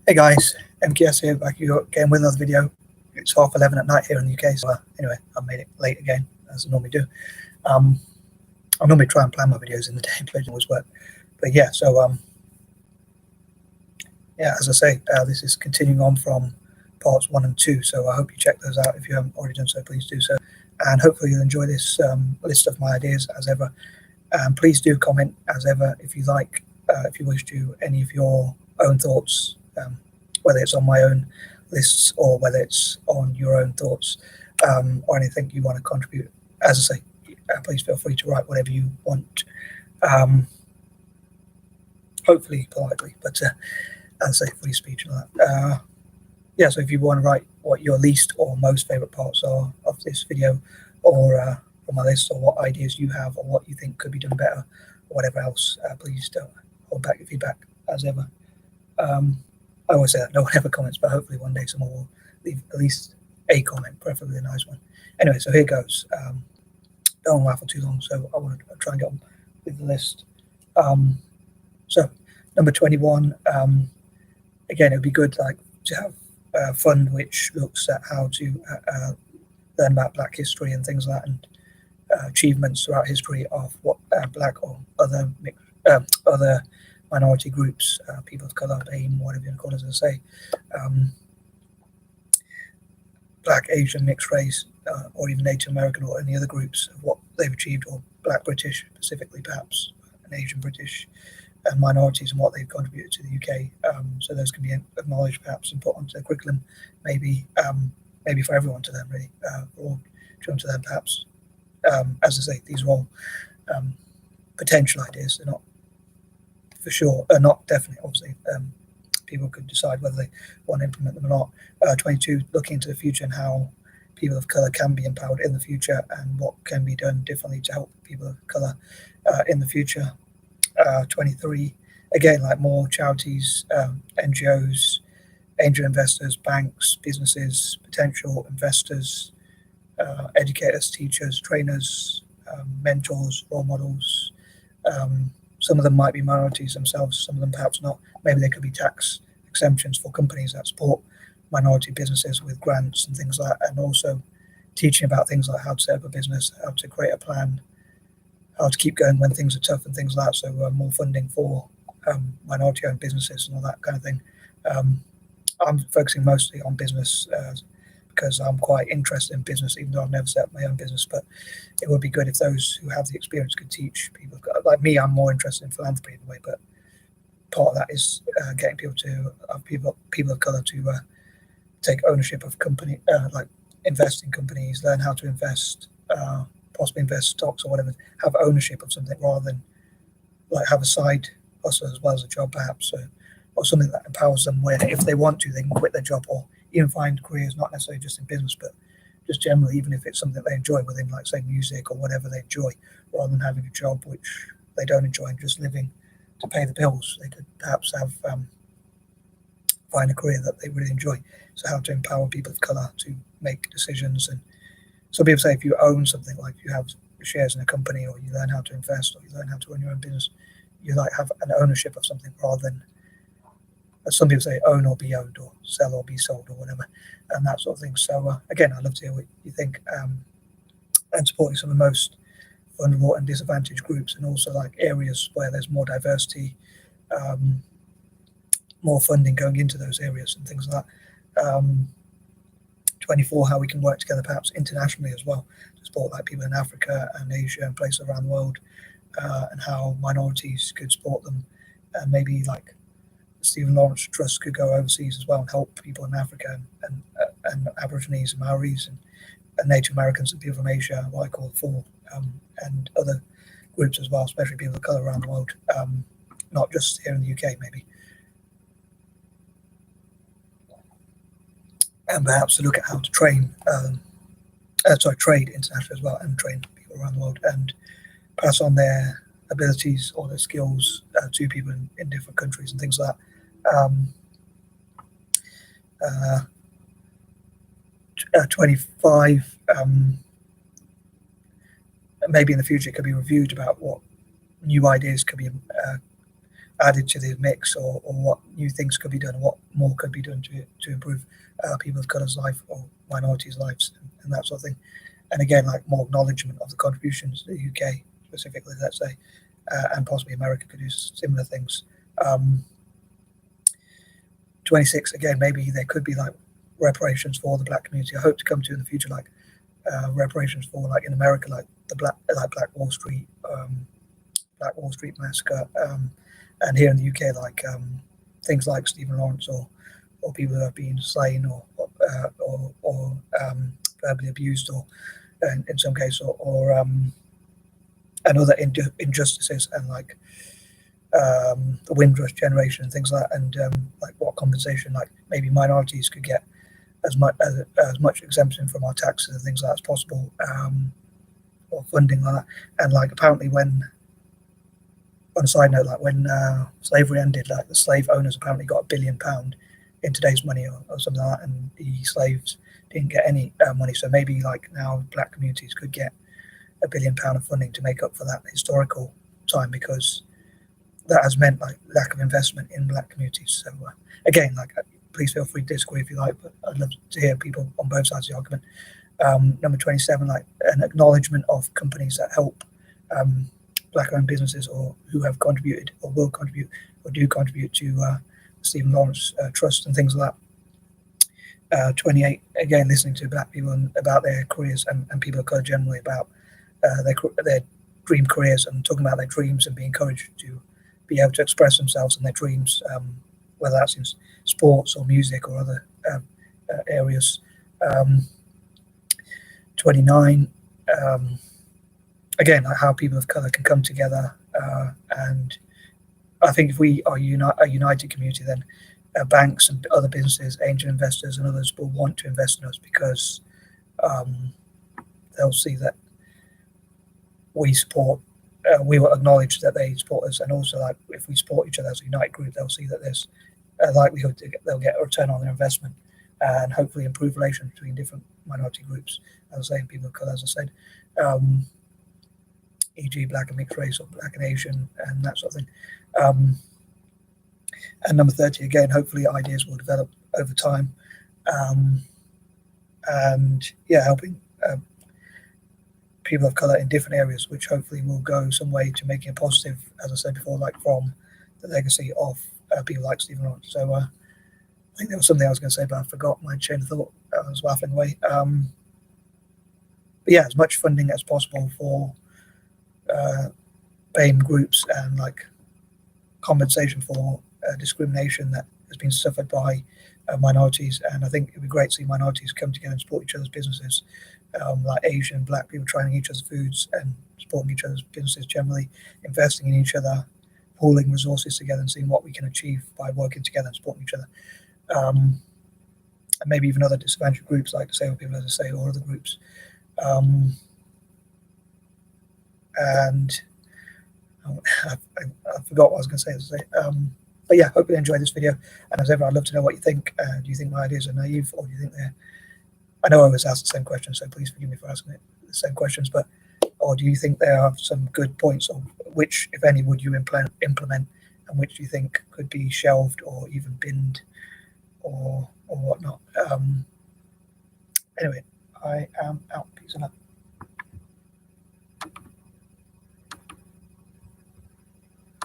Hey guys, M.K.S here, back again with another video. It's 11:30 at night here in the UK, so anyway, I made it late again, as I normally do. I normally try and plan my videos in the day, but it doesn't always work. But yeah, so yeah, as I say, this is continuing on from parts 1 and 2, so I hope you check those out. If you haven't already done so, please do so. And hopefully you'll enjoy this list of my ideas as ever. Please do comment as ever if you like, if you wish to, any of your own thoughts, whether it's on my own lists or whether it's on your own thoughts, or anything you want to contribute. As I say, please feel free to write whatever you want, hopefully politely, but as I say, free speech and all that. Yeah, so if you want to write what your least or most favorite parts are of this video, or from my list, or what ideas you have, or what you think could be done better, or whatever else, please don't hold back your feedback as ever. I always say that no one ever comments, but hopefully one day someone will leave at least a comment, preferably a nice one. Anyway, so here goes. Don't laugh for too long, so I want to try and get on with the list. So number 21. Again, it would be good to have a fund which looks at how to learn about Black history and things like that, and achievements throughout history of what Black or other minority groups, people of color, BAME, whatever you want to call it, as I say, Black, Asian, mixed race, or even Native American, or any other groups, of what they've achieved, or Black British specifically, perhaps, and Asian British, and minorities, and what they've contributed to the UK. So those can be acknowledged, perhaps, and put onto the curriculum, maybe for everyone to learn, really, for all children to learn, perhaps. As I say, these are all potential ideas. They're not for sure, not definite, obviously. People could decide whether they want to implement them or not. 22, looking into the future and how people of color can be empowered in the future, and what can be done differently to help people of color in the future. 23, again, like more charities, NGOs, angel investors, banks, businesses, potential investors, educators, teachers, trainers, mentors, role models. Some of them might be minorities themselves, some of them perhaps not. Maybe there could be tax exemptions for companies that support minority businesses with grants and things like that, and also teaching about things like how to set up a business, how to create a plan, how to keep going when things are tough and things like that. So more funding for minority-owned businesses and all that kind of thing. I'm focusing mostly on business because I'm quite interested in business, even though I've never set up my own business. But it would be good if those who have the experience could teach people. Like me, I'm more interested in philanthropy in a way, but part of that is getting people of color to take ownership of company, like invest in companies, learn how to invest, possibly invest stocks or whatever, have ownership of something rather than like have a side hustle as well as a job, perhaps, or something that empowers them where if they want to, they can quit their job, or even find careers, not necessarily just in business, but just generally, even if it's something they enjoy within, like, say, music or whatever they enjoy, rather than having a job which they don't enjoy and just living to pay the bills. They could perhaps have find a career that they really enjoy. So how to empower people of color to make decisions. And some people say if you own something, like you have shares in a company, or you learn how to invest, or you learn how to run your own business, you like have an ownership of something rather than, as some people say, own or be owned, or sell or be sold, or whatever, and that sort of thing. So again, I'd love to hear what you think, and supporting some of the most vulnerable and disadvantaged groups, and also like areas where there's more diversity, more funding going into those areas and things like that. 24, how we can work together perhaps internationally as well to support like people in Africa and Asia and places around the world, and how minorities could support them, and maybe like Stephen Lawrence Trust could go overseas as well and help people in Africa, and Aborigines and Maoris, and Native Americans and people from Asia, what I call the Four, and other groups as well, especially people of colour around the world, not just here in the UK maybe. And perhaps to look at how to trade internationally as well, and train people around the world, and pass on their abilities or their skills to people in different countries and things like that. 25, maybe in the future it could be reviewed about what new ideas could be added to the mix, or what new things could be done, what more could be done to improve people of colour's life or minorities' lives, and that sort of thing. And again, like more acknowledgement of the contributions the UK specifically, let's say, and possibly America could do similar things. 26, again, maybe there could be like reparations for the black community. I hope to come to in the future, like reparations for, like in America, like the Black Wall Street massacre, and here in the UK, like things like Stephen Lawrence, or people who have been slain or verbally abused, or in some cases, or and other injustices, and like the Windrush generation and things like that, and like what compensation, like maybe minorities could get as much exemption from our taxes and things like that as possible, or funding like that. And like apparently when, on a side note, like when slavery ended, like the slave owners apparently got £1 billion in today's money, or something like that, and the slaves didn't get any money. So maybe like now black communities could get £1 billion of funding to make up for that historical time, because that has meant like lack of investment in black communities. So again, like please feel free to disagree if you like, but I'd love to hear people on both sides of the argument. Number 27, like an acknowledgement of companies that help black-owned businesses, or who have contributed or will contribute or do contribute to Stephen Lawrence Trust and things like that. 28, again, listening to black people about their careers, and people of colour generally, about their dream careers, and talking about their dreams, and being encouraged to be able to express themselves in their dreams, whether that's in sports or music or other areas. 29, again, like how people of colour can come together, and I think if we are a united community, then banks and other businesses, angel investors and others will want to invest in us, because they'll see that we support, we will acknowledge that they support us, and also like if we support each other as a united group, they'll see that there's a likelihood they'll get a return on their investment, and hopefully improve relations between different minority groups, as I say, people of colour, as I said, e.g. black and mixed race, or black and Asian, and that sort of thing. And number 30, again, hopefully ideas will develop over time, and yeah, helping people of colour in different areas, which hopefully will go some way to making a positive, as I said before, like from the legacy of people like Stephen Lawrence. So I think there was something I was going to say, but I forgot my chain of thought. I was waffling away. But yeah, as much funding as possible for BAME groups, and like compensation for discrimination that has been suffered by minorities. And I think it'd be great to see minorities come together and support each other's businesses, like Asian, black people trying each other's foods and supporting each other's businesses generally, investing in each other, pooling resources together, and seeing what we can achieve by working together and supporting each other. And maybe even other disadvantaged groups like disabled people, as I say, or other groups. And I forgot what I was going to say. As I say. But yeah, hope you enjoyed this video. And as ever, I'd love to know what you think. Do you think my ideas are naive, or do you think they're... I know I always ask the same questions, so please forgive me for asking the same questions. But or do you think there are some good points, or which, if any, would you implement, and which do you think could be shelved or even binned, or whatnot? Anyway, I am out. Peace and love.